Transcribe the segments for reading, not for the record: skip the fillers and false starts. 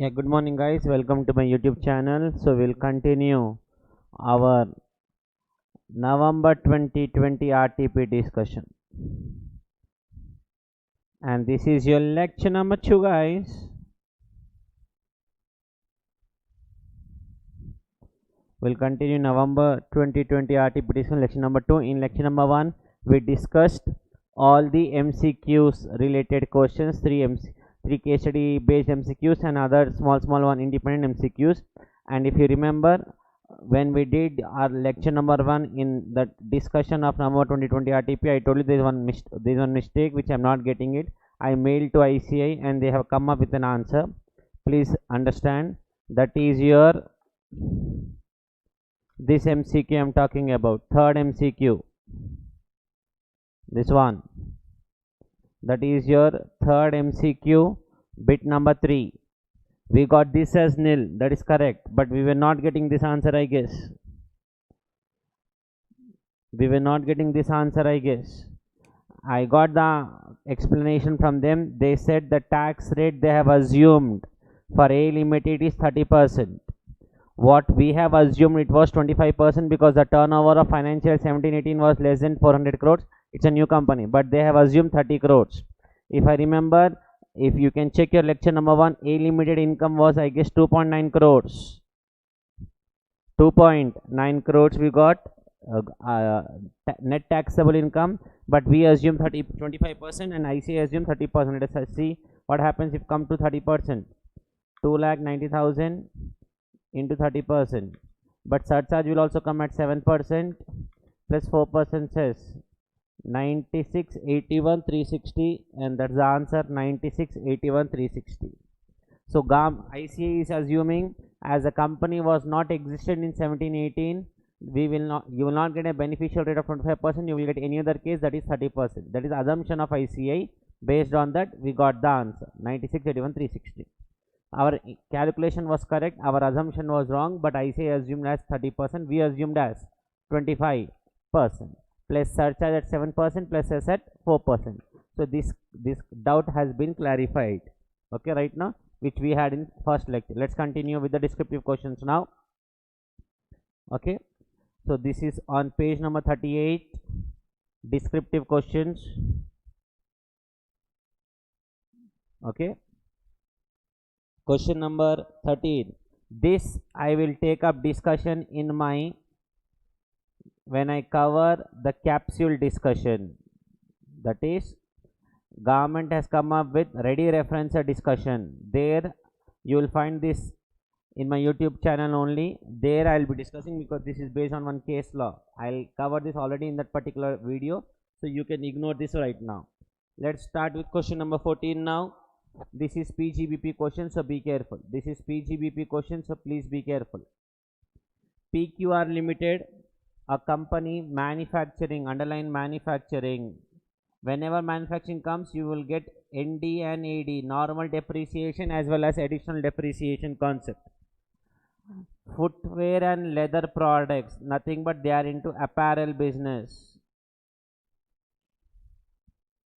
Yeah, good morning, guys. Welcome to my YouTube channel. So, we'll continue our November 2020 RTP discussion. And this is your lecture number 2, guys. We'll continue November 2020 RTP discussion, lecture number 2. In lecture number 1, we discussed all the MCQs related questions, three case study based MCQs and other small one independent MCQs. And if you remember, when we did our lecture number 1 in the discussion of November 2020 RTP, I told you there is one mistake which I'm not getting it. I mailed to ICI and they have come up with an answer. Please understand, that is your this MCQ I'm talking about, third MCQ, this one, that is your third MCQ, bit number 3. We got this as nil, that is correct, but we were not getting this answer, I guess. I got the explanation from them. They said the tax rate they have assumed for A Limited is 30%. What we have assumed, it was 25% because the turnover of financial 17-18 was less than 400 crores. It's a new company, but they have assumed 30 crores. If I remember, if you can check your lecture number 1, A Limited income was, I guess, 2.9 crores. 2.9 crores we got net taxable income, but we assume 25% and ICA assume 30%. Let us see what happens if come to 30%. 2,90,000 into 30%, but surcharge will also come at 7% plus 4% says 96,81,360, and that's the answer, 96,81,360. So ICA is assuming, as a company was not existed in 17-18, you will not get a beneficial rate of 25%. You will get any other case, that is 30%. That is assumption of ICA. Based on that, we got the answer, 96,81,360. Our calculation was correct, our assumption was wrong, but ICA assumed as 30%, we assumed as 25%, plus surcharge at 7% plus cess at 4%. So this doubt has been clarified, okay, right now, which we had in first lecture. Let's continue with the descriptive questions now. Okay, so this is on page number 38, descriptive questions. Okay, question number 13. This I will take up discussion in my when I cover the capsule discussion, that is government has come up with ready referencer discussion. There you will find this in my YouTube channel only. There I will be discussing, because this is based on one case law. I'll cover this already in that particular video, so you can ignore this right now. Let's start with question number 14 now. This is PGBP question, so be careful. This is PGBP question, so please be careful. PQR Limited, a company manufacturing, underline manufacturing. Whenever manufacturing comes, you will get ND and AD, normal depreciation as well as additional depreciation concept. Footwear and leather products, nothing but they are into apparel business.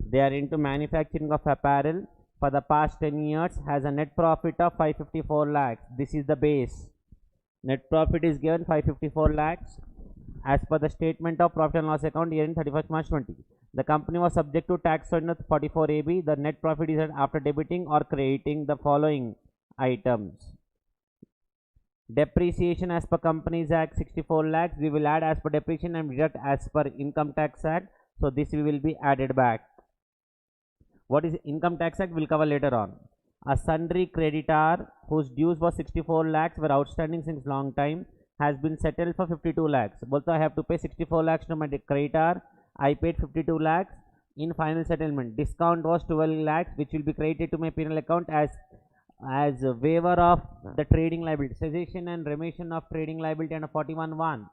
They are into manufacturing of apparel. For the past 10 years has a net profit of 554 lakhs. This is the base. Net profit is given 554 lakhs as per the statement of profit and loss account year in 31st March 20. The company was subject to tax under 44AB. The net profit is after debiting or crediting the following items. Depreciation as per Companies Act 64 lakhs. We will add as per depreciation and deduct as per Income Tax Act. So this we will be added back. What is Income Tax Act? We'll cover later on. A sundry creditor whose dues was 64 lakhs were outstanding since long time has been settled for 52 lakhs. Both I have to pay 64 lakhs to my creditor. I paid 52 lakhs in final settlement. Discount was 12 lakhs, which will be credited to my penal account as a waiver of the trading liability, cessation and remission of trading liability under 41(1).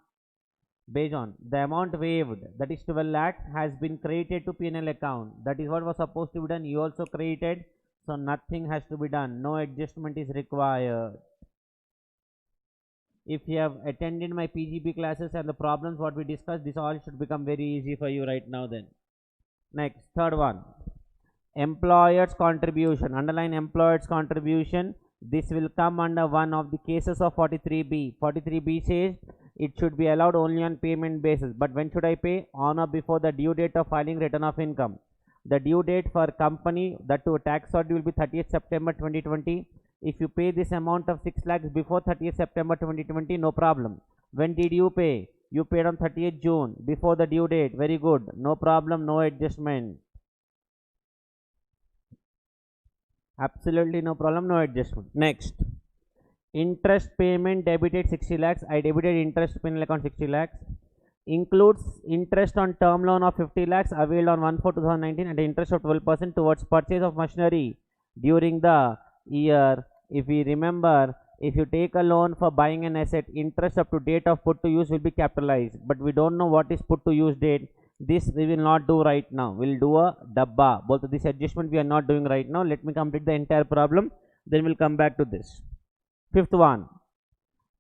Based on the amount waived, that is 12 lakhs, has been credited to penal account. That is what was supposed to be done. You also credited, so nothing has to be done. No adjustment is required. If you have attended my PGP classes and the problems what we discussed, this all should become very easy for you right now then. Next, third one, employer's contribution. Underline employer's contribution. this will come under one of the cases of 43B. 43B says it should be allowed only on payment basis. But when should I pay? On or before the due date of filing return of income. The due date for company, that to tax audit, will be 30th September 2020. If you pay this amount of 6 lakhs before 30th September 2020, no problem. When did you pay? You paid on 30th June, before the due date. Very good. No problem, no adjustment. Absolutely no problem, no adjustment. Next, interest payment debited 60 lakhs. I debited interest penal account 60 lakhs. Includes interest on term loan of 50 lakhs availed on 1/4/2019 and interest of 12% towards purchase of machinery during the year. If we remember, if you take a loan for buying an asset, interest up to date of put to use will be capitalized, but we don't know what is put to use date. This we will not do right now. We'll do a dabba. Both of this adjustment we are not doing right now. Let me complete the entire problem, then we'll come back to this. Fifth one,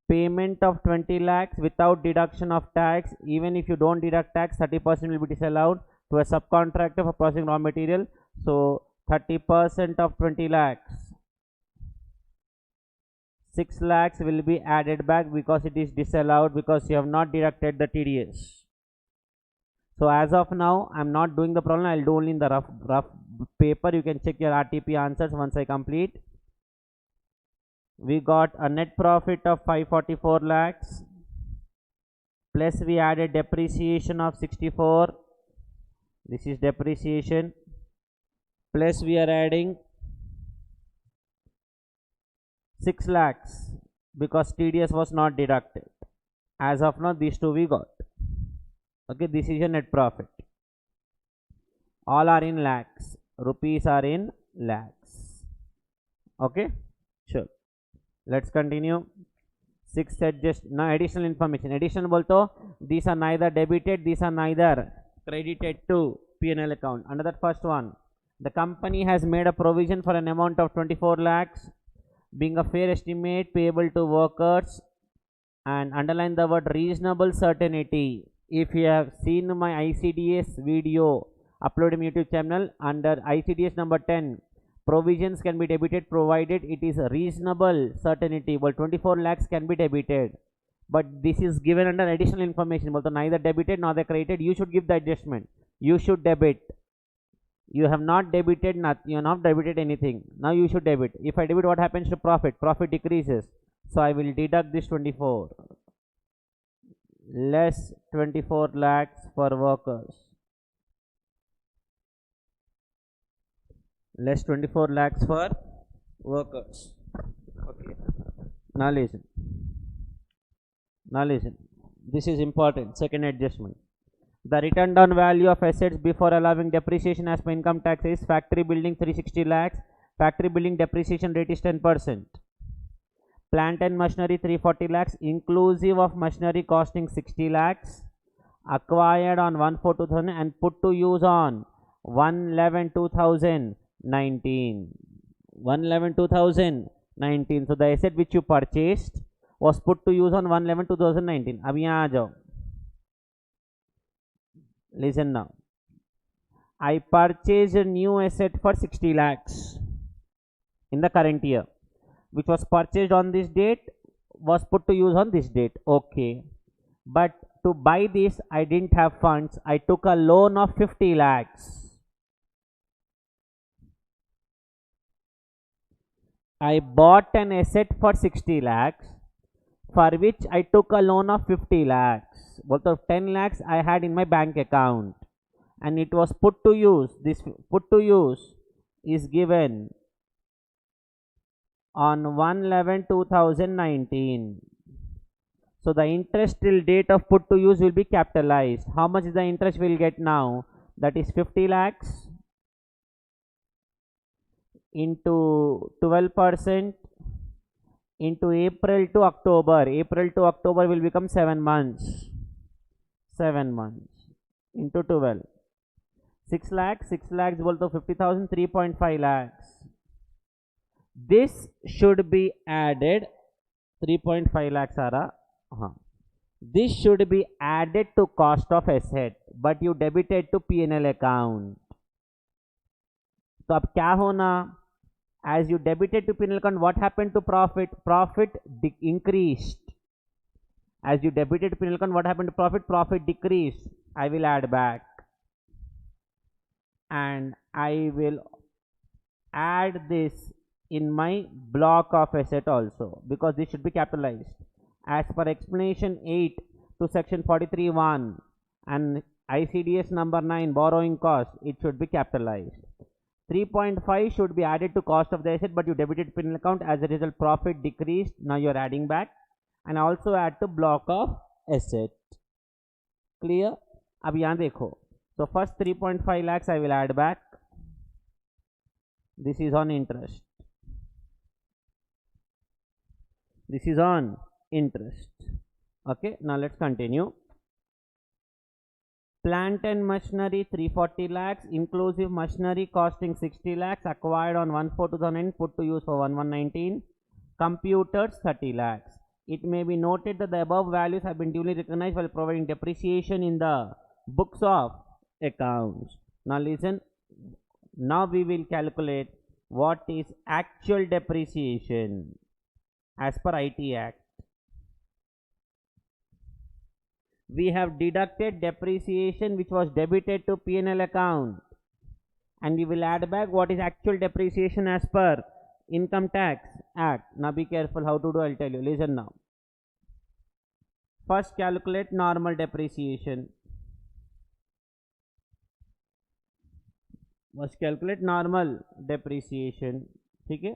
payment of 20 lakhs without deduction of tax. Even if you don't deduct tax, 30% will be disallowed to a subcontractor for processing raw material. So 30% of 20 lakhs, 6 lakhs will be added back because it is disallowed, because you have not deducted the TDS. So as of now, I'm not doing the problem. I'll do only in the rough paper. You can check your RTP answers once I complete. We got a net profit of 544 lakhs. Plus we added depreciation of 64. This is depreciation. Plus we are adding 6 lakhs because TDS was not deducted. As of now, these two we got. Okay, this is your net profit. All are in lakhs. Rupees are in lakhs. Okay, sure. Let's continue. 6 adjust. Now additional information. Addition bolto, these are neither debited, these are neither credited to P&L account. Under that first one, the company has made a provision for an amount of 24 lakhs being a fair estimate payable to workers, and underline the word reasonable certainty. If you have seen my ICDS video uploaded on YouTube channel, under ICDS number 10, provisions can be debited provided it is a reasonable certainty. Well, 24 lakhs can be debited, but this is given under additional information. Well, neither debited nor credited. You should give the adjustment. You should debit. You have not debited, you have not debited anything. Now you should debit. If I debit, what happens to profit? Profit decreases. So I will deduct this 24. Less 24 lakhs for workers. Less 24 lakhs for workers. Okay. Now listen. Now listen. This is important. Second adjustment. The written down value of assets before allowing depreciation as per income tax is factory building 360 lakhs. Factory building depreciation rate is 10%. Plant and machinery 340 lakhs inclusive of machinery costing 60 lakhs. Acquired on 1/4/2000 and put to use on 1/11/2019. 1/11/2019. So the asset which you purchased was put to use on 1/11/2019. अब यहाँ आ जाओ. Listen now. I purchased a new asset for 60 lakhs in the current year, which was purchased on this date, was put to use on this date. Okay. But to buy this, I didn't have funds. I took a loan of 50 lakhs. I bought an asset for 60 lakhs, for which I took a loan of 50 lakhs. Worth of 10 lakhs I had in my bank account, and it was put to use. This put to use is given on 1/11/2019. So the interest till date of put to use will be capitalized. How much is the interest we'll get now? That is 50 lakhs into 12% into April to October. April to October will become 7 months. 7 months into 12. 6 lakhs. 6 lakhs equal to 50,000. 3.5 lakhs. This should be added. 3.5 lakhs Ara. This should be added to cost of asset, but you debited to P&L account. तो अब क्या होना? As you debited to P&L account, what happened to profit? Profit increased. As you debited to P&L account, what happened to profit? Profit decreased. I will add back, and I will add this in my block of asset also, because this should be capitalized. As per explanation 8 to section 43(1) and ICDS number 9, borrowing cost, it should be capitalized. 3.5 should be added to cost of the asset, but you debited P&L account. As a result, profit decreased. Now you are adding back, and also add to block of asset. Clear? अब यहाँ देखो, so first 3.5 lakhs I will add back. This is on interest. This is on interest. Okay, now let's continue. Plant and machinery 340 lakhs, inclusive machinery costing 60 lakhs, acquired on 1/4/2009, put to use for 1/1/19. Computers 30 lakhs. It may be noted that the above values have been duly recognized while providing depreciation in the books of accounts. Now listen, now we will calculate what is actual depreciation as per IT Act. We have deducted depreciation which was debited to P&L account, and we will add back what is actual depreciation as per Income Tax Act. Now be careful how to do, I'll tell you. Listen now. First calculate normal depreciation. First calculate normal depreciation. ठीक है?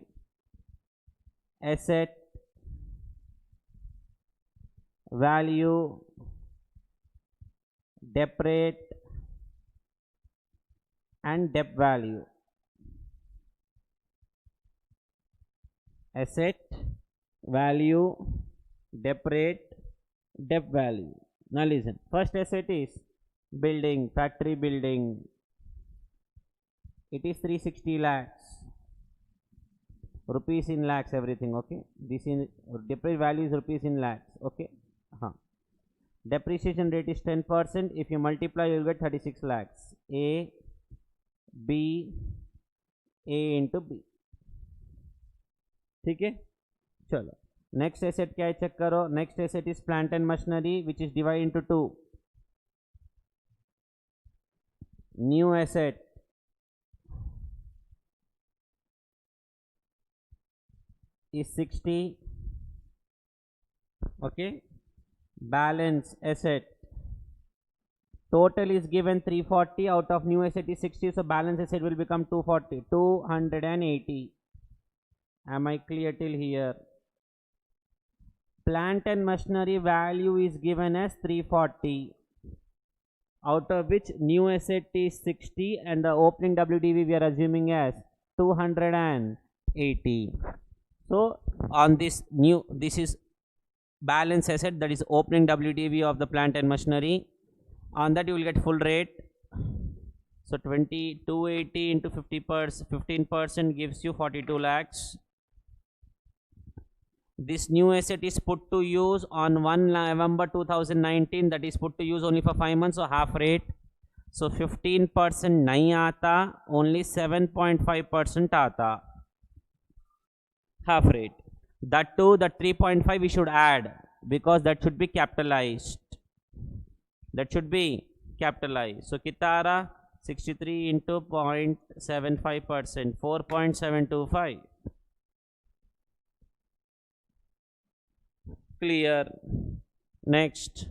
Asset value, dep rate and dep value. Asset value, dep rate, dep value. Now listen, first asset is building, factory building. It is 360 lakhs rupees in lakhs, everything. Okay, this in depreciation value is rupees in lakhs. Okay, depreciation rate is 10%. If you multiply, you will get 36 lakhs. A into B. ठीक है, चलो next asset क्या है check करो. Next asset is plant and machinery which is divide into 2. New asset is 60. Okay, balance asset total is given 340, out of new asset is 60, so balance asset will become 280. Am I clear till here? Plant and machinery value is given as 340, out of which new asset is 60 and the opening WDV we are assuming as 280. So on this is balance asset, that is opening WDV of the plant and machinery. On that you will get full rate. So 280 into 15% gives you 42 lakhs. This new asset is put to use on 1 November 2019, that is put to use only for 5 months, so half rate. So 15% nahi aata, only 7.5% aata. Half rate. That too, the 3.5 we should add, because that should be capitalized. That should be capitalized. So kitara 63 into 0.75%, 4.725. Clear? Next.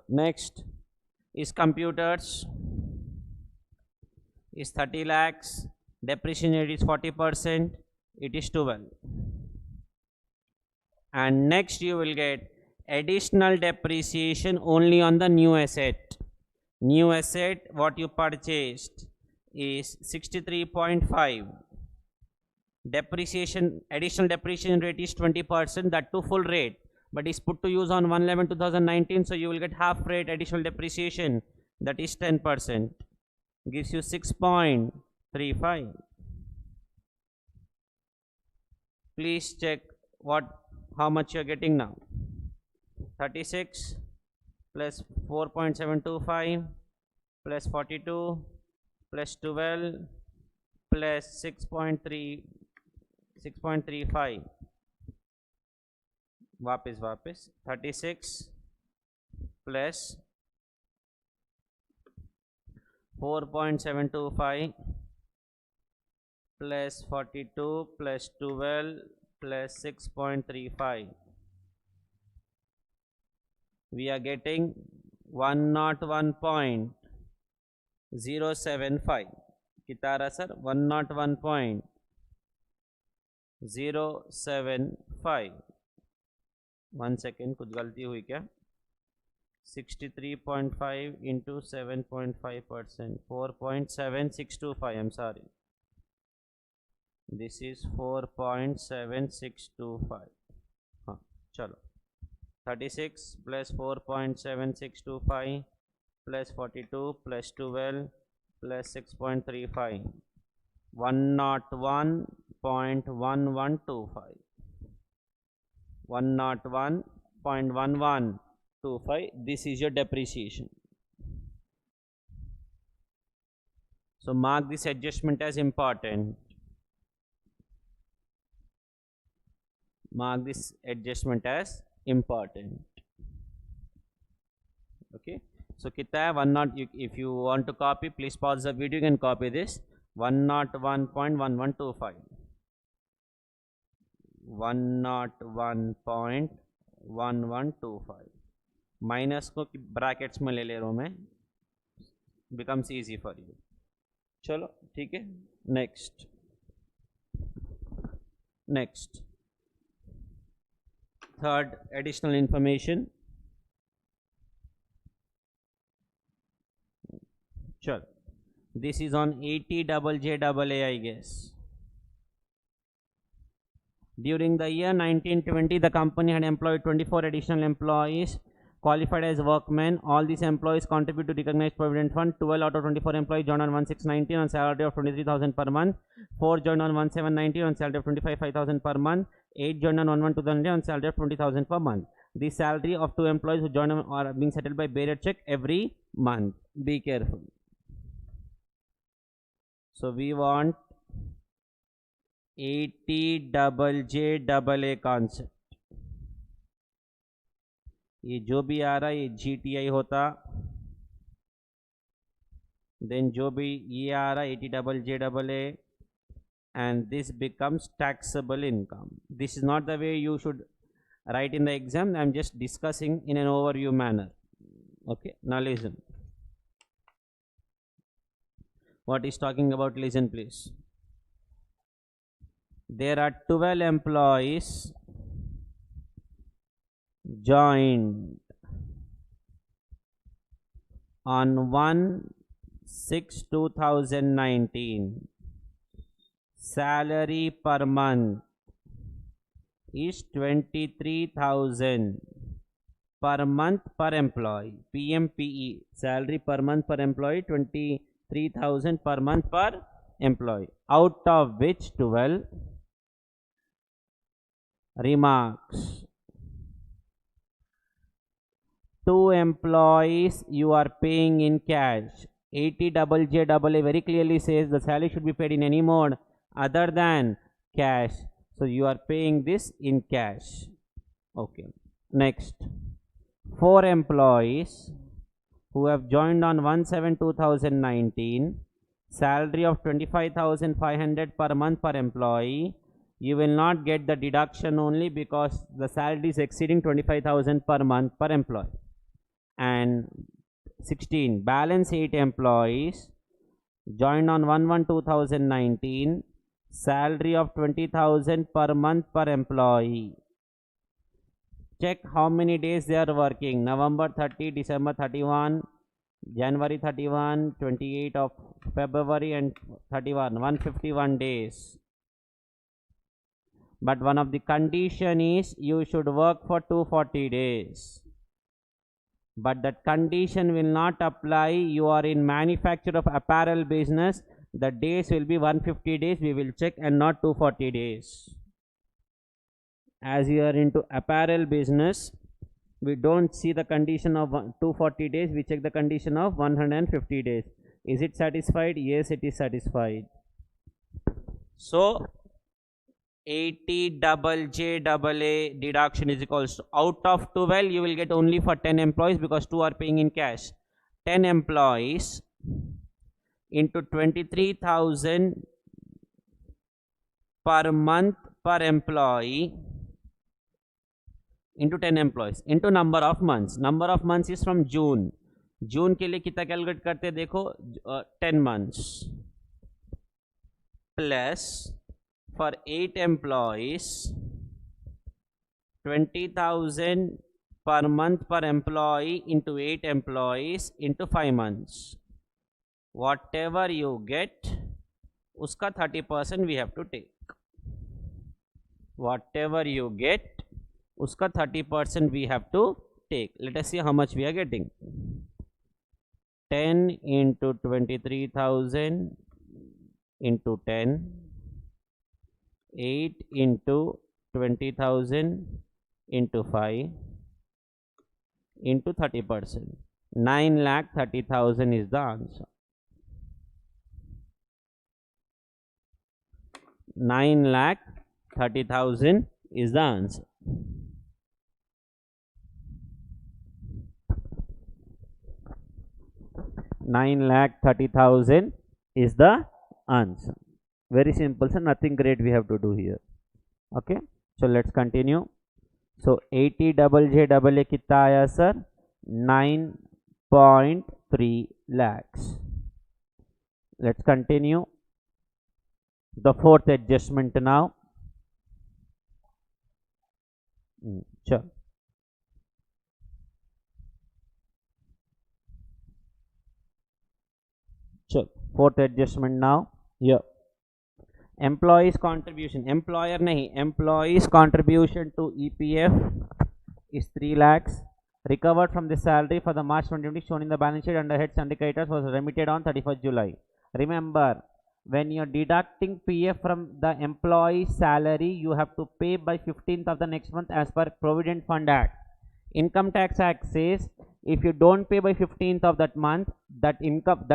Next is computers, is 30 lakhs, depreciation rate is 40%, it is 12. And next you will get additional depreciation only on the new asset. New asset what you purchased is 63.5. Depreciation, additional depreciation rate is 20%, that to full rate, but is put to use on 1/11/2019, so you will get half rate additional depreciation, that is 10%, gives you 6.35. Please check what how much you are getting now? 36 plus 4.725 plus 42 plus 12 plus 6.35 वापस 36 plus 4.725 plus 42 plus 12 plus 6.35. We are getting 101.075. कितना रहा sir? 101.075. 1 second, कुछ गलती हुई क्या? 63.5 into 7.5%, 4.7625. I'm sorry. This is 4.7625. हाँ चलो 36 plus 4.7625 plus 42 plus 12 plus 6.35. 101.1125. 101.1125. This is your depreciation. So mark this adjustment as important. Mark this adjustment as important. Okay. So कितना है 10? If you want to copy, please pause the video and copy this. 101.1125. 101.1125. Minus को brackets में ले रहा हूँ मैं, becomes easy for you. चलो ठीक है. Next. Third additional information. Sure. This is on 80JJAA, I guess. During the year 1920, the company had employed 24 additional employees qualified as workmen. All these employees contribute to recognized provident fund. 12 out of 24 employees joined on 1619 on salary of 23,000 per month. 4 joined on 1719 on salary of 25,000 per month. 8 joined on 1120 on salary of 20,000 per month. The salary of 2 employees who join are being settled by bearer check every month. Be careful. So we want 80JJAA concept. ये जो भी आ रहा है ये GTI होता, then जो भी ये आ रहा है 80JJAA, and this becomes taxable income. This is not the way you should write in the exam. I am just discussing in an overview manner. Okay, now listen. What is talking about? Listen please. There are 12 employees joined on 1/6/2019. Salary per month is 23,000 per month per employee. PMPE, salary per month per employee, 23,000 per month per employee, out of which 12 remarks. 2 employees you are paying in cash. 80JJAA very clearly says the salary should be paid in any mode other than cash. So you are paying this in cash. Okay. Next, 4 employees who have joined on 1/7/2019. Salary of 25,500 per month per employee. You will not get the deduction only because the salary is exceeding 25,000 per month per employee. And 16, balance 8 employees joined on 1/1/2019. Salary of 20,000 per month per employee. Check how many days they are working. November 30, December 31, January 31, 28 of February and 31, 151 days. But one of the condition is you should work for 240 days. But that condition will not apply. You are in manufacture of apparel business. The days will be 150 days we will check and not 240 days. as you are into apparel business, we don't see the condition of 240 days, we check the condition of 150 days. Is it satisfied? Yes, it is satisfied. So 80 double J double A deduction is equals to, out of 12 you will get only for 10 employees because 2 are paying in cash. 10 employees into 23,000 per month per employee into 10 employees into number of months. Number of months is from June. जून के लिए कितना calculate करते हैं देखो, 10 months plus for 8 employees 20,000 per month per employee into 8 employees into 5 months. Whatever you get uska 30% we have to take. Whatever you get uska 30% we have to take. Let us see how much we are getting. 10 into 23,000 into 10, 8 into 20,000 into 5 into 30%. 9,30,000 is the answer. 9,30,000 is the answer. $9,30,000 is the answer. Very simple, sir. Nothing great we have to do here. Okay, so let's continue. So 80 double J double A कितना आया sir? 9.3 lakhs. Let's continue. The fourth adjustment now. Sure. Sure. Fourth adjustment now. Here. Employees contribution. Employer nahi. Employees contribution to EPF is 3 lakhs. Recovered from the salary for the March 2020 shown in the balance sheet under head syndicators was remitted on 31st July. Remember, when you're deducting PF from the employee's salary, you have to pay by 15th of the next month as per Provident Fund Act. Income Tax Act says if you don't pay by 15th of that month, that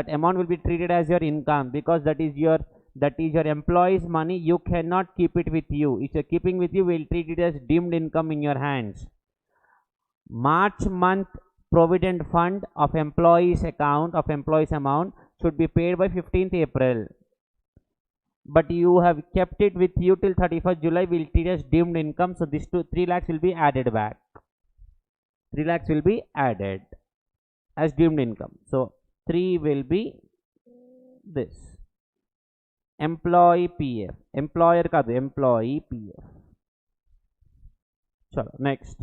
amount will be treated as your income, because that is your employee's money. You cannot keep it with you. If you're keeping with you, we'll treat it as deemed income in your hands. March month Provident Fund of employees account of employees amount should be paid by 15th April. But you have kept it with you till 31st July, we'll treat as deemed income. So this 3 lakhs will be added back. 3 lakhs will be added as deemed income. So 3 will be this. Employee PF. Employer ka do, employee PF. Chalo, next.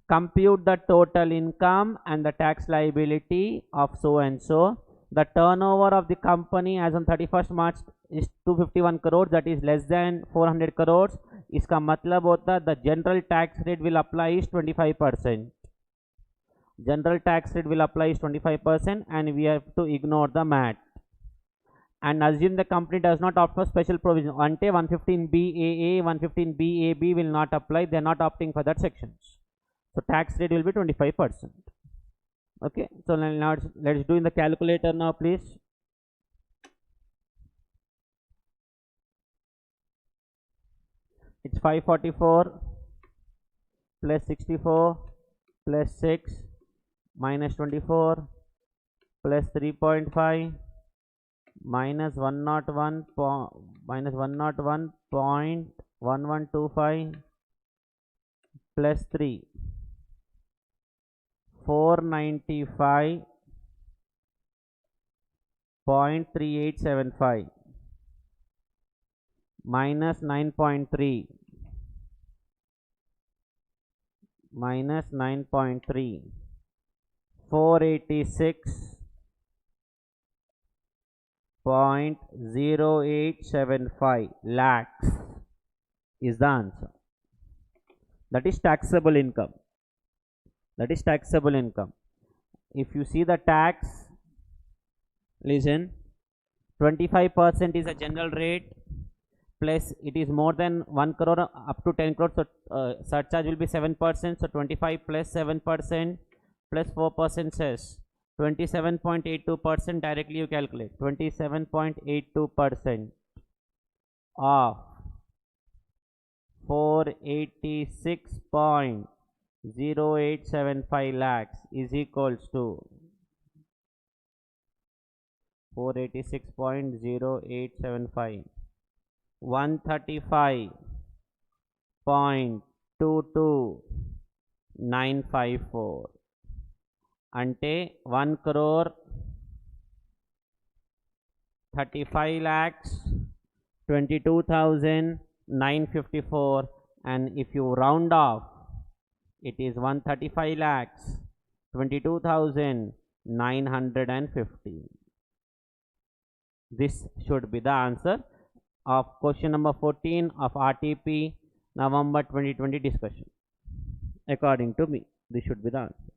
Compute the total income and the tax liability of so and so. The turnover of the company as on 31st March is 251 crores, that is less than 400 crores. इसका मतलब होता the general tax rate will apply is 25%. General tax rate will apply is 25%, and we have to ignore the MAT. And assume the company does not opt for special provision. Ante 115BAA, 115BAB will not apply. They are not opting for that sections. So tax rate will be 25%. Okay, so now let's do in the calculator now, please. It's 544 plus 64 plus 6 minus 24 plus 3.5 minus 101.1125 plus 3, 495.3875 minus 9.3 minus 9.3, 486.0875 lakhs is the answer. That is taxable income. That is taxable income. If you see the tax, listen, 25% is a general rate, plus it is more than 1 crore up to 10 crore, so surcharge will be 7%, so 25 plus 7% plus 4% says 27.82%. Directly you calculate 27.82% of 486.0875 lakhs is equals to 486.0875 135.22954 అంటే 1 crore 35 lakhs 22,954, and if you round off it is 135 lakhs 22,950. This should be the answer of question number 14 of RTP November 2020 discussion. According to me, this should be the answer.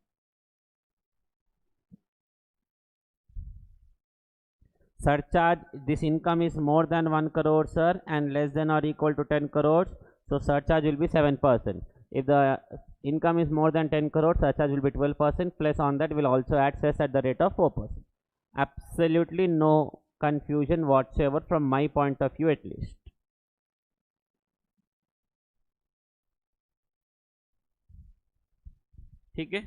Surcharge, this income is more than 1 crore sir and less than or equal to 10 crores, so surcharge will be 7%. If the income is more than 10 crores, surcharge will be 12%, plus on that will also add cess at the rate of 4%. Absolutely no confusion whatsoever from my point of view at least. ठीक है,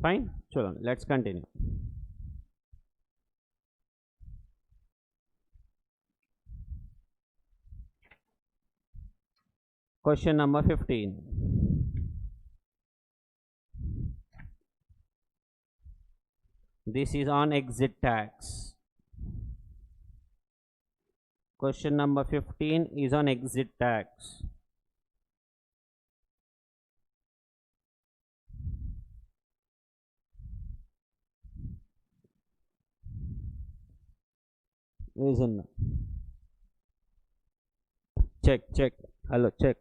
fine. चलो let's continue. Question number 15. This is on exit tax. Question number 15 is on exit tax. Listen. Check. Hello, check.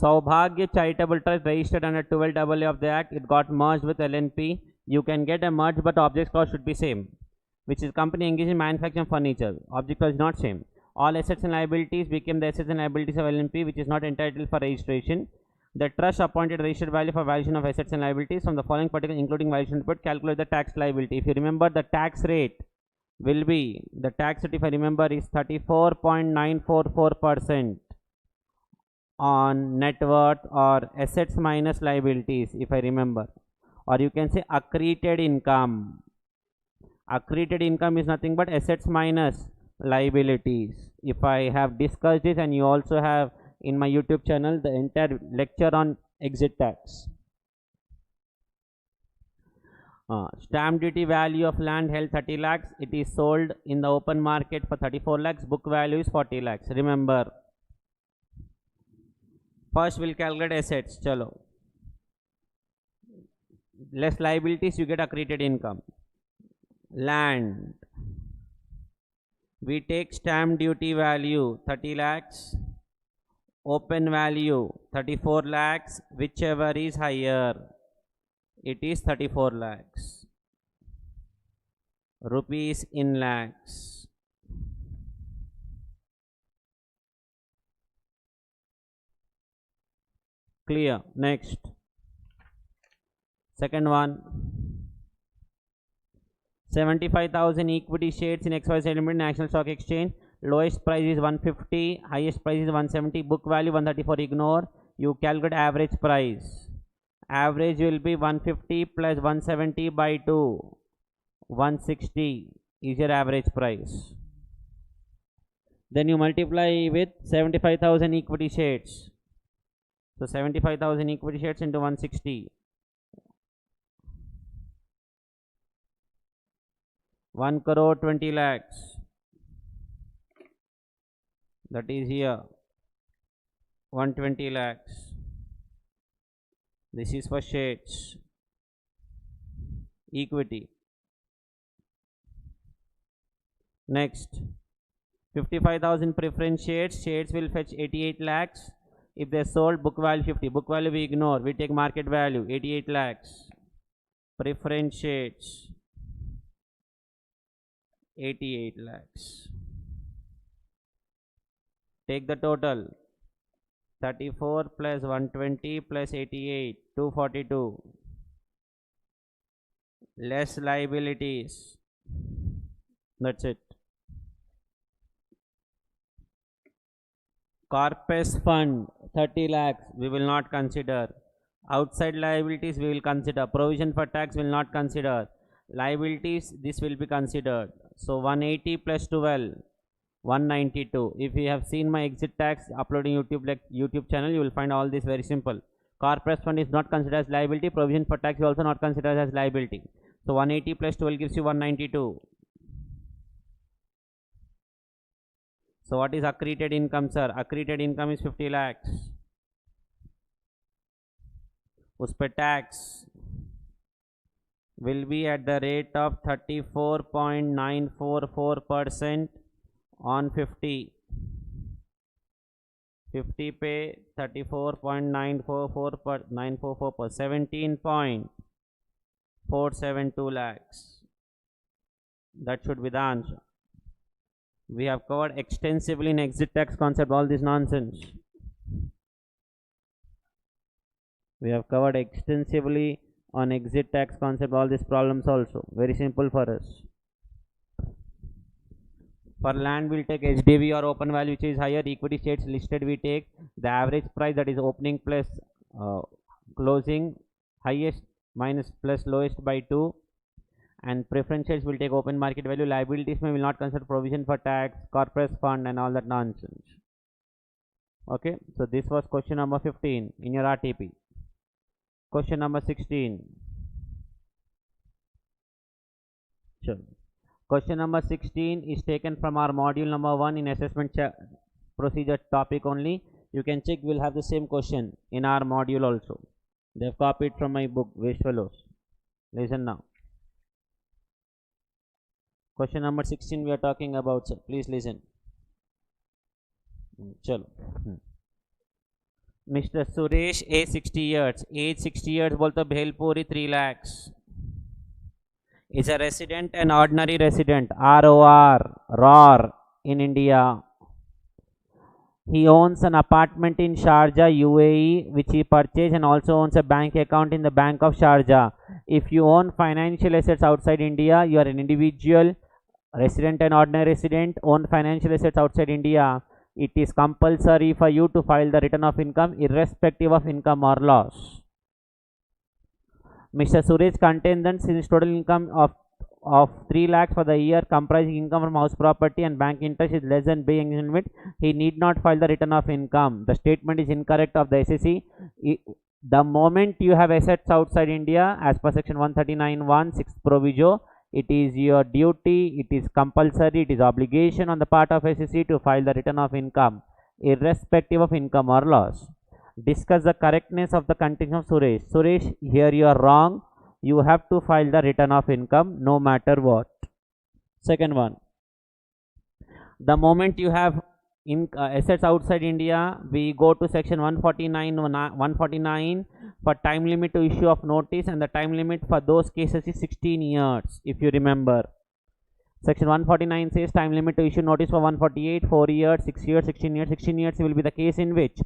Saubhagya Charitable Trust registered under 12AA of the Act. It got merged with LNP. You can get a merge, but object clause should be same, which is company engaged in manufacturing furniture. Object clause is not same. All assets and liabilities became the assets and liabilities of LNP, which is not entitled for registration. The trust appointed registered value for valuation of assets and liabilities from the following particulars, including valuation report. Calculate the tax liability. If you remember, the tax rate will be, the tax rate if I remember is 34.944% on net worth or assets minus liabilities if I remember, or you can say accreted income. Accreted income is nothing but assets minus liabilities. If I have discussed this, and you also have in my YouTube channel the entire lecture on exit tax. Stamp duty value of land held 30 lakhs. It is sold in the open market for 34 lakhs. Book value is 40 lakhs. Remember, first we'll calculate assets. Chalo. Less liabilities, you get accreted income. Land. We take stamp duty value 30 lakhs. Open value 34 lakhs. Whichever is higher. It is 34 lakhs. Rupees in lakhs. Clear. Next. Second one. 75,000 equity shares in XYZ Limited National Stock Exchange. Lowest price is 150. Highest price is 170. Book value 134. Ignore. You calculate average price. Average will be 150 plus 170 by 2. 160 is your average price. Then you multiply with 75,000 equity shares. So 75,000 equity shares into 160. 1 crore 20 lakhs. That is here. 120 lakhs. This is for shares. Equity. Next. 55,000 preference shares. Shares will fetch 88 lakhs. If they sold, book value 50. Book value we ignore. We take market value 88 lakhs. Preference shares. 88 lakhs. Take the total. 34 plus 120 plus 88, 242. Less liabilities. That's it. Corpus fund, 30 lakhs, we will not consider. Outside liabilities, we will consider. Provision for tax will not consider. Liabilities, this will be considered. So 180 plus 12, 192. If you have seen my exit tax uploading YouTube channel, you will find all this very simple. Corpus fund is not considered as liability. Provision for tax is also not considered as liability. So 180 plus 12 gives you 192. So what is accreted income, sir? Accreted income is 50 lakhs. उस पे tax will be at the rate of 34.944% on 50. 50 पे 34.944 per 944 per 17.472 lakhs. That should be the answer. We have covered extensively in exit tax concept all this nonsense. We have covered extensively on exit tax concept all these problems also. Very simple for us. For land we'll take HDV or open value which is higher. Equity states listed we take the average price, that is opening plus closing, highest minus plus lowest by 2. And preferentials will take open market value. Liabilities may will not consider provision for tax, corpus fund and all that nonsense. Okay, so this was question number 15 in your RTP. Question number 16. Sure. Question number 16 is taken from our module number 1 in assessment procedure topic only. You can check, we'll have the same question in our module also. They have copied from my book, Waste Fellows. Listen now. Question number 16 we are talking about, sir. Please listen. Chalo. Mr. Suresh, age 60 years. Age 60 years बोलते Bhelpuri 3 lakhs. Is a resident, an ordinary resident, ROR in India. He owns an apartment in Sharjah, UAE, which he purchased, and also owns a bank account in the Bank of Sharjah. If you own financial assets outside India, you are an individual, resident and ordinary resident, own financial assets outside India, it is compulsory for you to file the return of income irrespective of income or loss. Mr. Suresh contends his total income of 3 lakhs for the year, comprising income from house property and bank interest, is less than paying limit. He need not file the return of income. The statement is incorrect of the SSC. The moment you have assets outside India, as per section 139(1) 6th proviso, it is your duty, it is compulsory, it is obligation on the part of SSC to file the return of income irrespective of income or loss. Discuss the correctness of the contention of Suresh. Suresh, here you are wrong. You have to file the return of income no matter what. Second one, the moment you have assets outside India, we go to section 149 for time limit to issue of notice, and the time limit for those cases is 16 years, if you remember. Section 149 says time limit to issue notice for 148, 4 years, 6 years, 16 years. 16 years will be the case in which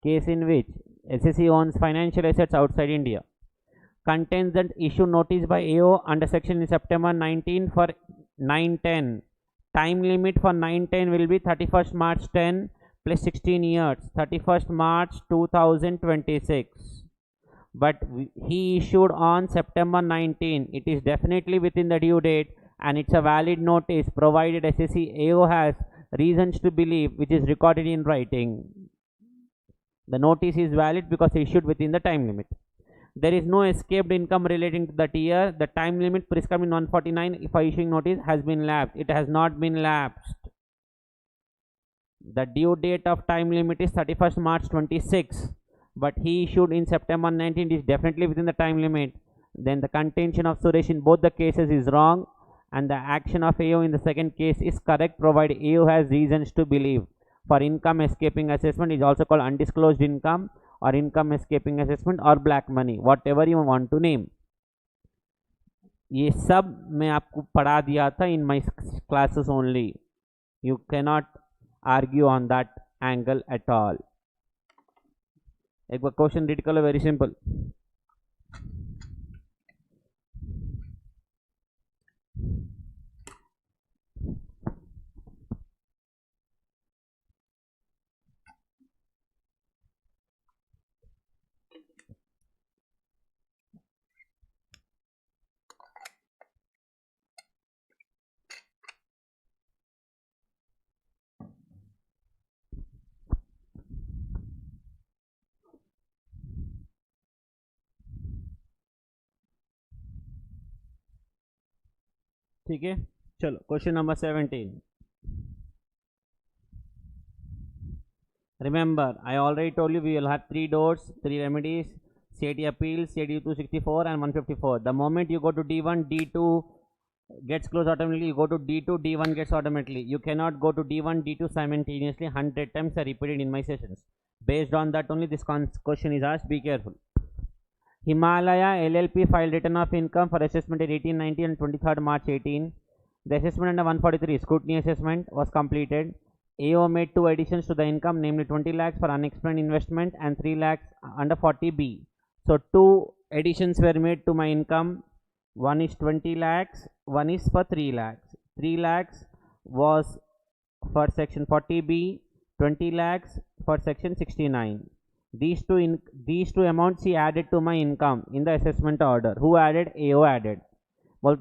SSC owns financial assets outside India. Contains that issue notice by AO under section in September 19 for 910. Time limit for 910 will be 31st March 10 plus 16 years, 31st March 2026. But he issued on September 19. It is definitely within the due date, and it's a valid notice provided SSC AO has reasons to believe, which is recorded in writing. The notice is valid because issued within the time limit. There is no escaped income relating to that year. The time limit prescribed in 149 for issuing notice has been lapsed. It has not been lapsed. The due date of time limit is 31st March 26, but he issued in September 19. It is definitely within the time limit. Then the contention of Suresh in both the cases is wrong, and the action of AO in the second case is correct provided AO has reasons to believe. For income escaping assessment is also called undisclosed income or income escaping assessment or black money, whatever you want to name. ये सब मैं आपको पढ़ा दिया था in my classes only. You cannot argue on that angle at all. एक बार question read कर लो, वेरी सिंपल. ठीक है, चलो question number 17. Remember, I already told you we will have 3 doors, 3 remedies: CIT appeal, CIT 264 and 154. The moment you go to D1, D2 gets closed automatically. You go to D2, D1 gets automatically. You cannot go to D1, D2 simultaneously. 100 times I repeated in my sessions. Based on that only this question is asked. Be careful. Himalaya LLP filed return of income for assessment at 18, 19 and 23rd March 18. The assessment under 143 scrutiny assessment was completed. AO made 2 additions to the income, namely 20 lakhs for unexplained investment and 3 lakhs under 40B. So 2 additions were made to my income. One is 20 lakhs, one is for 3 lakhs. 3 lakhs was for section 40B, 20 lakhs for section 69. These two amounts he added to my income in the assessment order. Who added? AO added. For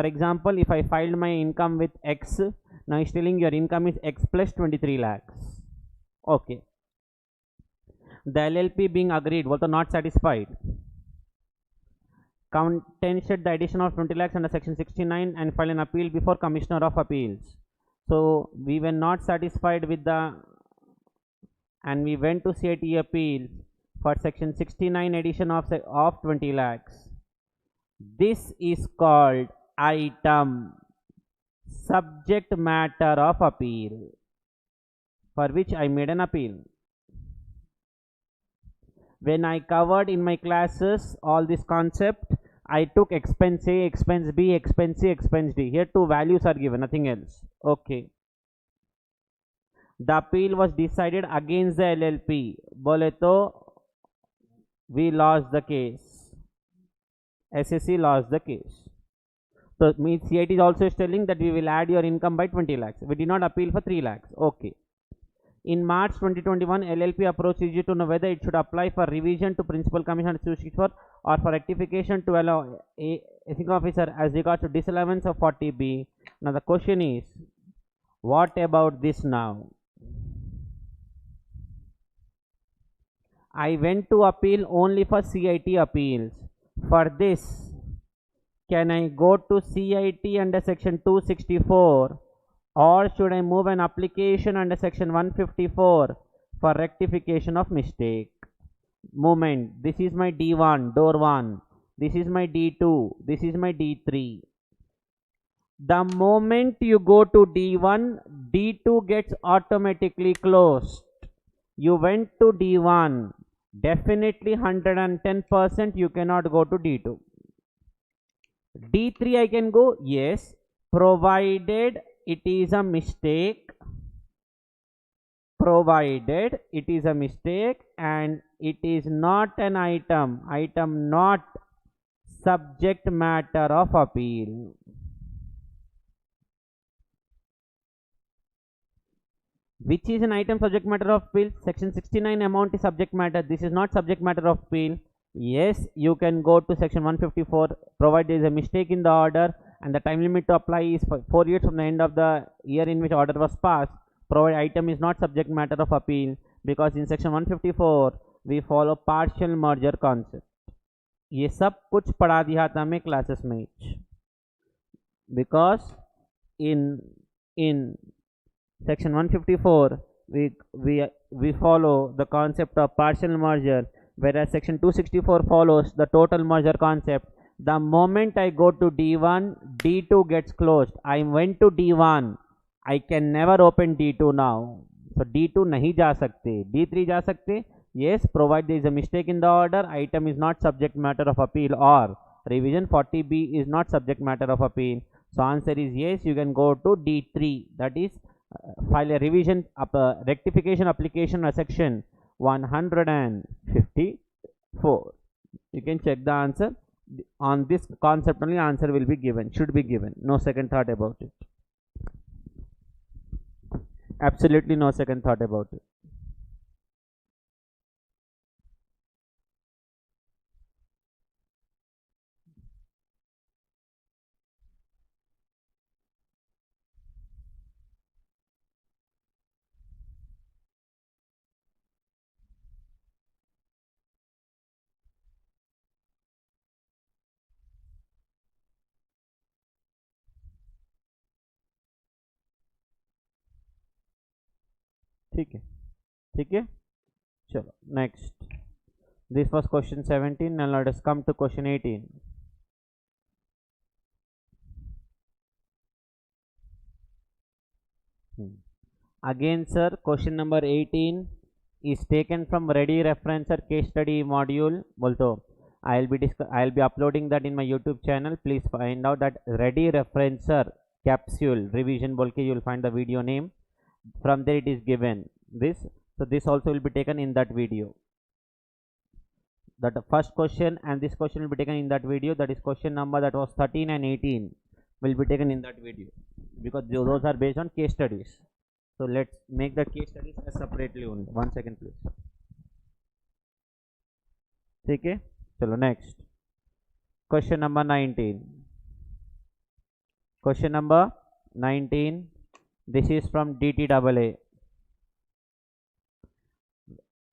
example, if I filed my income with X, now he's telling your income is X plus 23 lakhs. Okay. The LLP being agreed, also not satisfied, contested the addition of 20 lakhs under section 69 and filed an appeal before Commissioner of Appeals. So we were not satisfied with the, and we went to CIT appeal for section 69 addition of 20 lakhs. This is called item subject matter of appeal, for which I made an appeal. When I covered in my classes all this concept, I took expense A, expense B, expense C, expense D. Here 2 values are given, nothing else. Okay. The appeal was decided against the LLP. Bole to we lost the case. SSC lost the case. So means CIT is also telling that we will add your income by 20 lakhs. We did not appeal for 3 lakhs. Okay. In March 2021, LLP approached CG to know whether it should apply for revision to Principal Commission 264 or for rectification to allow a single officer as regards to disallowance of 40B. Now the question is, what about this now? I went to appeal only for CIT appeals. For this, can I go to CIT under section 264, or should I move an application under section 154 for rectification of mistake? Movement. This is my D1, door 1. This is my D2. This is my D3. The moment you go to D1, D2 gets automatically closed. You went to D1, definitely 110% you cannot go to D2. D3 I can go, yes, provided it is a mistake, provided it is a mistake and it is not an item not subject matter of appeal. Which is an item subject matter of appeal? Section 69 amount is subject matter. This is not subject matter of appeal. Yes, you can go to section 154 provided there is a mistake in the order and the time limit to apply is 4 years from the end of the year in which order was passed. Provided item is not subject matter of appeal, because in section 154 we follow partial merger concept. ये सब कुछ पढ़ा दिया था मैं classes में, because in section 154 we follow the concept of partial merger, whereas section 264 follows the total merger concept. The moment I go to D1, D2 gets closed. I went to D1, I can never open D2 now. So D2 नहीं जा सकते, D3 जा सकते. Yes, provided there is a mistake in the order, item is not subject matter of appeal, or revision. 40B is not subject matter of appeal. So answer is yes, you can go to D3, that is file a revision rectification application section 154. You can check the answer on this concept only. Answer will be given, should be given, no second thought about it, absolutely no second thought about it. ठीक है, ठीक है, चलो next. This was question 17. Now let us come to question 18. Again sir, question number 18 is taken from ready referencer case study module. बोलतो I'll be uploading that in my YouTube channel. Please find out that ready referencer capsule revision बोल के you'll find the video name. From there it is given this. So this also will be taken in that video. That the first question and this question will be taken in that video. That is question number that was 13 and 18 will be taken in that video, because those are based on case studies. So let's make the case studies as separately only. 1 second please. ठीक है, चलो next. Question number 19. Question number 19. This is from DTAA.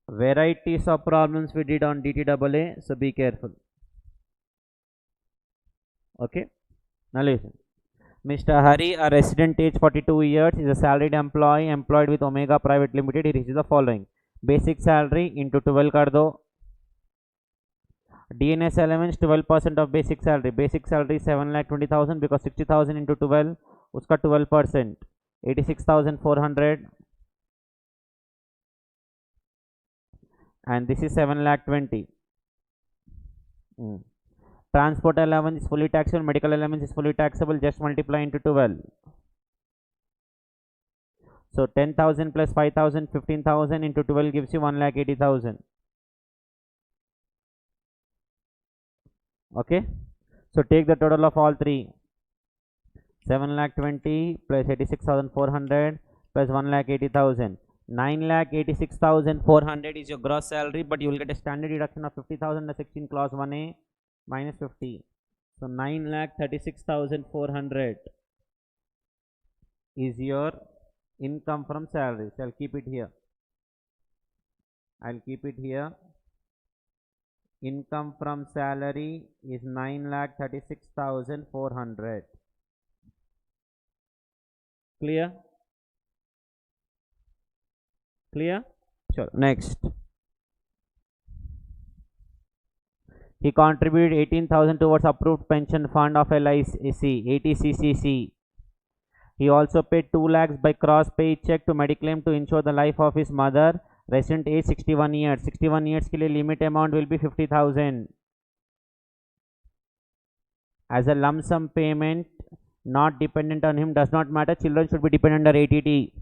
Varieties of problems we did on DTAA, so be careful. Okay, now listen. Mr. Hari, a resident, age 42 years, is a salaried employee employed with Omega Private Limited. He receives the following: basic salary into 12 कर दो, DNS elements 12% of basic salary. Basic salary 7,20,000 because 60,000 into 12 उसका 12%, 86,400, and this is 7,20,000. Transport allowance is fully taxable, medical allowance is fully taxable, just multiply into 12. So 10,000 plus 5,000, 15,000 into 12 gives you 1,80,000. Okay, so take the total of all three. 7,20,000 plus 86,400 plus 1,80,000. 9,86,400 is your gross salary, but you will get a standard deduction of 50,000 under 16 clause 1A minus 50. So 9,36,400 is your income from salary. So I'll keep it here. Income from salary is 9,36,400. Clear? Sure. Next, he contributed 18,000 towards approved pension fund of LIC 80CCC. He also paid 2 lakhs by cross pay check to Mediclaim to ensure the life of his mother, resident age 61 years. 61 years के लिए limit amount will be 50,000 as a lump sum payment, not dependent on him, does not matter. Children should be dependent under ATT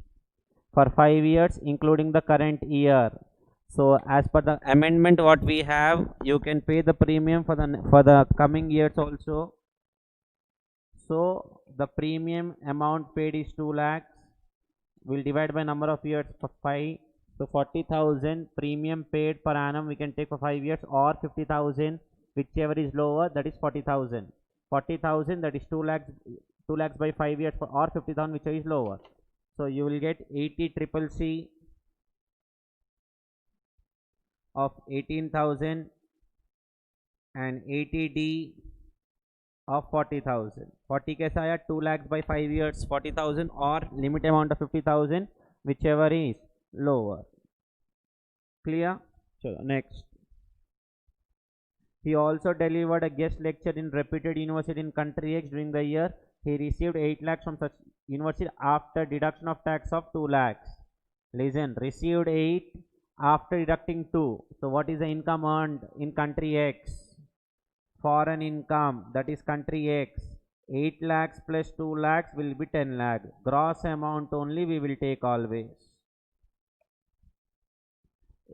for 5 years including the current year. So as per the amendment what we have, you can pay the premium for the coming years also. So the premium amount paid is 2 lakhs. We'll divide by number of years for 5. So 40,000 premium paid per annum we can take for 5 years, or 50,000, whichever is lower, that is 40,000. 40,000, that is 2 lakhs by 5 years, or 50,000, whichever is lower. So you will get 80 triple C of 18,000 and 80D of 40,000. 40 कैसा आया? 2 lakhs by 5 years 40,000, or limit amount of 50,000, whichever is lower. Clear? So next, he also delivered a guest lecture in reputed university in country X during the year. He received 8 lakhs from such university after deduction of tax of 2 lakhs. Listen, received 8 after deducting 2. So what is the income earned in country X? foreign income, that is country X, 8 lakhs plus 2 lakhs will be 10 lakh. Gross amount only we will take always.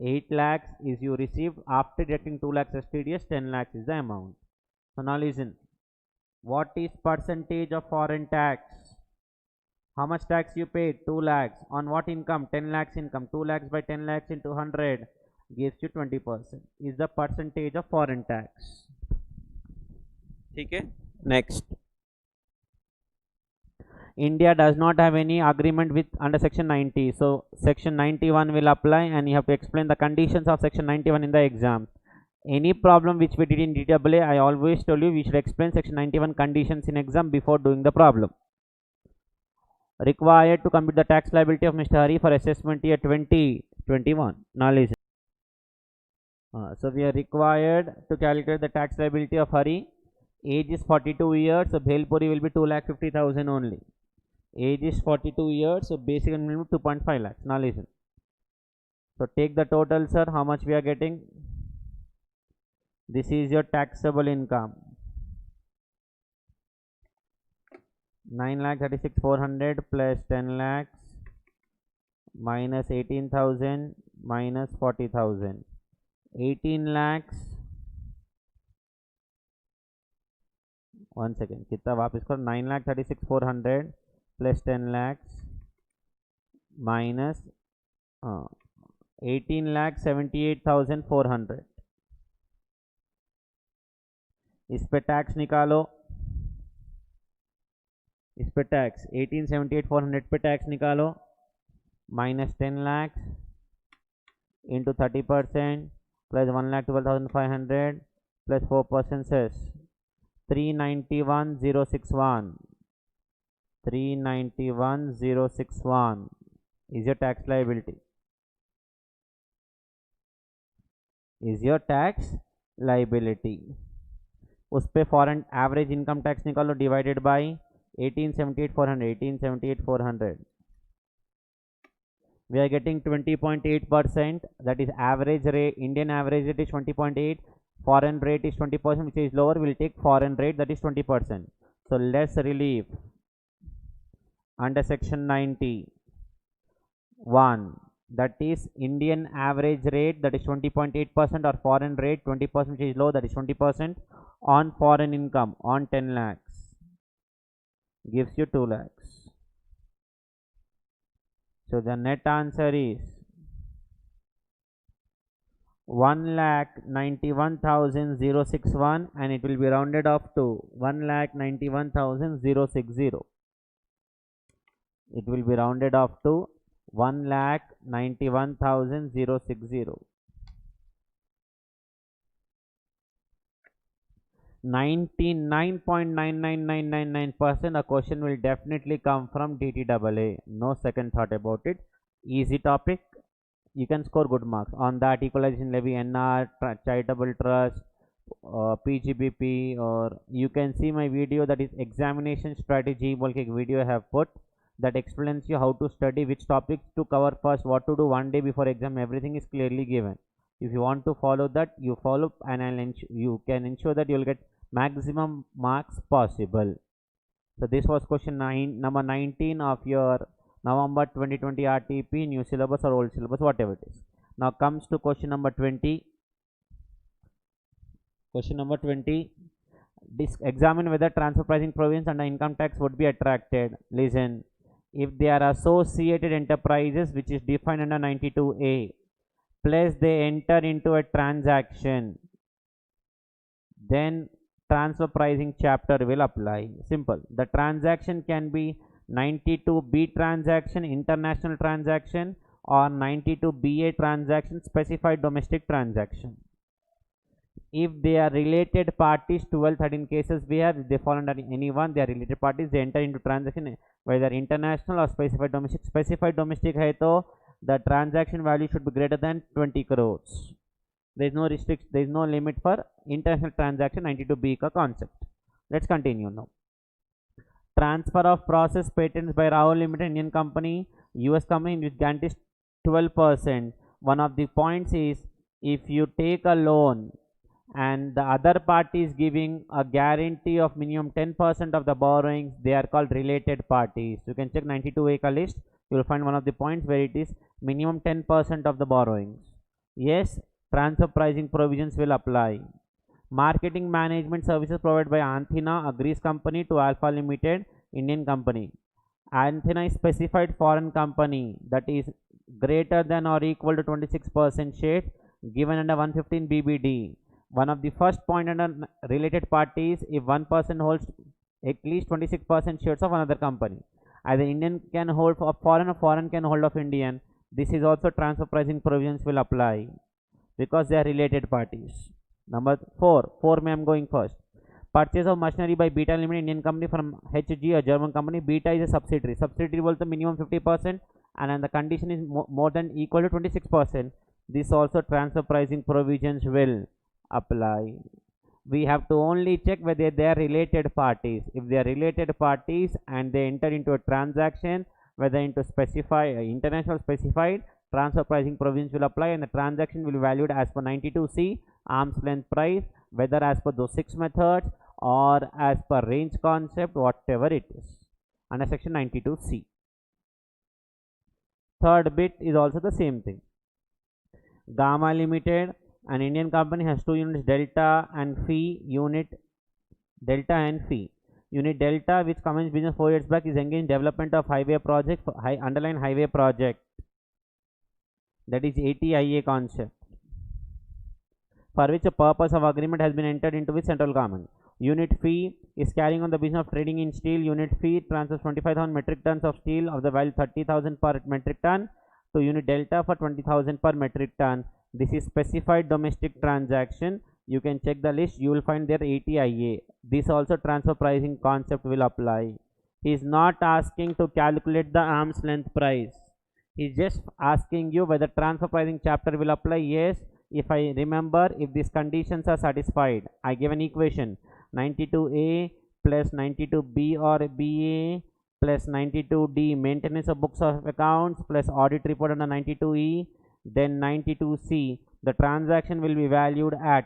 8 lakhs is you received after deducting 2 lakhs STDS, 10 lakhs is the amount. So now listen, what is percentage of foreign tax? How much tax you paid? 2 lakhs. On what income? 10 lakhs income. 2 lakhs by 10 lakhs into 100 gives you 20%. Is the percentage of foreign tax. Okay. Next. India does not have any agreement with under section 90. So section 91 will apply and you have to explain the conditions of section 91 in the exam. Any problem which we did in DAA, I always tell you we should explain section 91 conditions in exam before doing the problem. Required to compute the tax liability of Mr. Hari for assessment year 2021. Now listen. So we are required to calculate the tax liability of Hari. Age is 42 years, so Bhelpuri will be 2,50,000 only. Age is 42 years, so basic and minimum 2.5 lakhs. Now listen. So take the total, sir. How much we are getting? This is your taxable income. 9,36,400 plus 10 lakhs minus 18,000 minus 40,000. 18 lakhs. One second. कितना वापस करो? 9,36,400 plus 10 lakhs minus 18,78,400. इस पे tax निकालो. इस पे tax 18,78,400 पे tax निकालो. Minus 10 lakhs into 30% plus 1,12,500 plus 4% cess. 391,061. 391,061 is your tax liability. Is your tax liability. उस पे फॉरेन एवरेज इनकम टैक्स निकालो divided by 1878,400. 1878,400 we are getting 20.8%. that is average rate. Indian average rate is 20.8. foreign rate is 20%, which is lower. We'll take foreign rate, that is 20%. So less relief under section 91, that is Indian average rate, that is 20.8%, or foreign rate 20%, which is low, that is 20% on foreign income on 10 lakhs gives you 2 lakhs. So the net answer is 1,91,061 and it will be rounded off to 1,91,060. It will be rounded off to 1,91,060. 99.99999% a question will definitely come from DTAA. No second thought about it. Easy topic. You can score good marks on that. Equalization levy, NR, charitable trust, PGBP, or you can see my video, that is examination strategy video I have put, that explains you how to study, which topics to cover first, what to do one day before exam. Everything is clearly given. If you want to follow that, you follow, and you can ensure that you will get maximum marks possible. So this was question number 19 of your November 2020 RTP, new syllabus or old syllabus, whatever it is. Now comes to question number 20. Question number 20. Examine whether transfer pricing provisions under income tax would be attracted. Listen, if they are associated enterprises, which is defined under 92A, plus they enter into a transaction, then transfer pricing chapter will apply. Simple. The transaction can be 92B transaction, international transaction, or 92BA transaction, specified domestic transaction. If they are related parties, 12, 13 cases we have. If they fall under any one, they are related parties, they enter into transaction, whether international or specified domestic. Specified domestic hai to the transaction value should be greater than 20 crores. There is no restriction, there is no limit for international transaction, 92B ka concept. Let's continue now. Transfer of process patents by Rahul Limited, Indian company, US company, which guarantees 12%. One of the points is, if you take a loan and the other party is giving a guarantee of minimum 10% of the borrowings, they are called related parties. You can check 92A ka list, you will find one of the points where it is minimum 10% of the borrowings. Yes, transfer pricing provisions will apply. Marketing management services provided by Anthena, a Greece company, to Alpha Limited, Indian company. Anthena is specified foreign company that is greater than or equal to 26% shares given under 115 BBD. One of the first point under related parties, if one person holds at least 26% shares of another company. Either Indian can hold of foreign or foreign can hold of Indian. This is also transfer pricing provisions will apply because they are related parties. Number 4 may I am going first. Purchase of machinery by Beta Limited, Indian company, from HG, a German company. Beta is a subsidiary. Subsidiary will the minimum 50% and the condition is more than equal to 26%. This also transfer pricing provisions will apply. We have to only check whether they are related parties. If they are related parties and they enter into a transaction, whether into international specified, transfer pricing provisions will apply and the transaction will be valued as per 92C, arm's length price, whether as per those 6 methods or as per range concept, whatever it is, under section 92C. Third bit is also the same thing. Gamma Limited, an Indian company, has 2 units, Delta and Phi. Unit Delta and Phi. Unit Delta, which commenced business 4 years back, is engaged in development of highway project, underline highway project, that is ATIA concept, for which a purpose of agreement has been entered into with central government. Unit Phi is carrying on the business of trading in steel. Unit Phi transfers 25,000 metric tons of steel of the value 30,000 per metric ton to Unit Delta for 20,000 per metric ton. This is specified domestic transaction. You can check the list, you will find there ATIA. This also transfer pricing concept will apply. He is not asking to calculate the arm's length price. He is just asking you whether transfer pricing chapter will apply. Yes, if I remember, if these conditions are satisfied, I give an equation: 92A plus 92B or BA plus 92D, maintenance of books of accounts, plus audit report under 92E, then 92C. The transaction will be valued at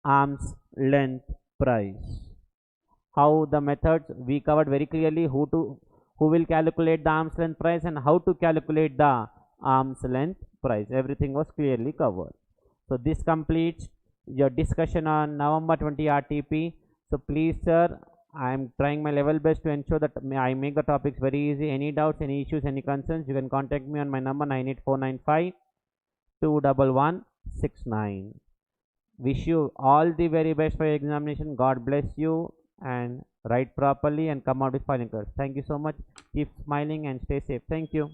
arm's length price. How the methods we covered very clearly, who will calculate the arm's length price and how to calculate the arm's length price. Everything was clearly covered. So this completes your discussion on November 20 RTP. So please, sir, I am trying my level best to ensure that I make the topics very easy. Any doubts, any issues, any concerns, you can contact me on my number 98495 21169. Wish you all the very best for your examination. God bless you, and write properly and come out with flying colors. Thank you so much. Keep smiling and stay safe. Thank you.